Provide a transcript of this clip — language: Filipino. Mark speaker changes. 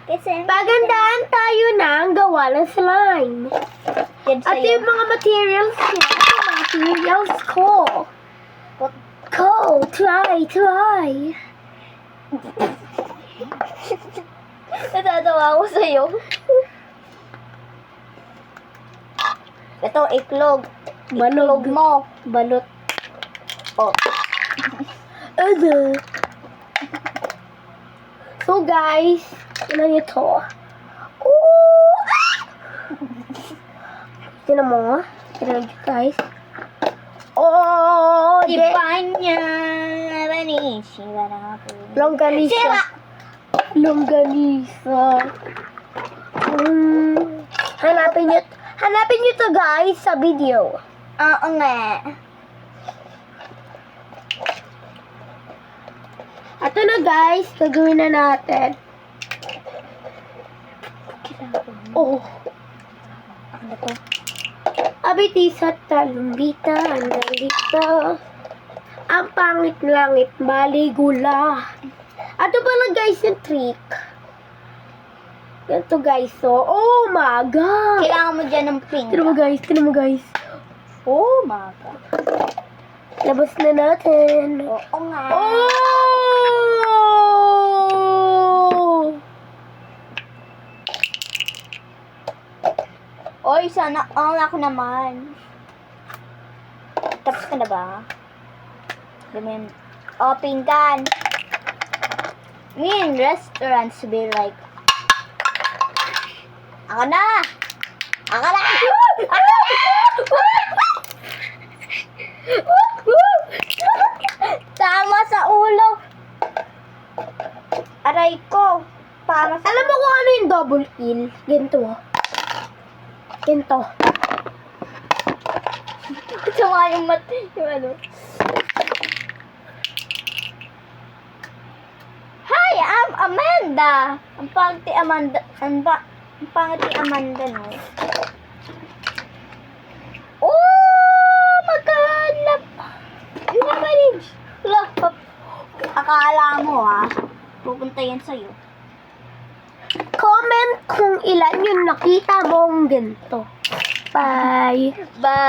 Speaker 1: Kasi
Speaker 2: Pagandahan tayo ng gawa ng slime.
Speaker 1: yan
Speaker 2: At
Speaker 1: sa'yo.
Speaker 2: yung mga materials niya, ito mga materials ko. Go, try.
Speaker 1: Natatawa ako sa'yo. Ito, iklog. Iklog mo.
Speaker 2: Balot.
Speaker 1: Oh.
Speaker 2: Ano? So guys, ano ito? Ooh! Tinan mo. Tinan mo guys. Oh!
Speaker 1: Di ba niya? Siwa na po.
Speaker 2: Longganisa. Longganisa. Hanapin nyo to guys sa video.
Speaker 1: Oo nga.
Speaker 2: Ito na guys, gagawin na natin. Oh.
Speaker 1: Ano to?
Speaker 2: Abiti sa talumbita, andalita. Ang pangit langit, maligula. Ato pala guys yung trick. Ganito guys, so, oh my god.
Speaker 1: Kailangan mo dyan ng pink.
Speaker 2: Tinan mo guys.
Speaker 1: Oh my God.
Speaker 2: Labas na natin.
Speaker 1: Oo nga.
Speaker 2: Oh!
Speaker 1: Oy, sana ako naman. Tapos ka na ba? Ganyan. Oh, pinggan. Restaurants be like, ako na! Ako na! Tama sa ulo. Aray ko. Tama sa
Speaker 2: Alam mo kung ano yung double kill? Ganito. Ganito.
Speaker 1: Sama yung yung ano. Hi, I'm Amanda. Ang pangit ni Amanda. Ang pangit ni Amanda, no? Oh, magkalap. Yung manage. Look. Akala mo, ha? Pupunta yan sa'yo.
Speaker 2: Comment kung ilan yung nakita mong ganito. Bye.
Speaker 1: Bye.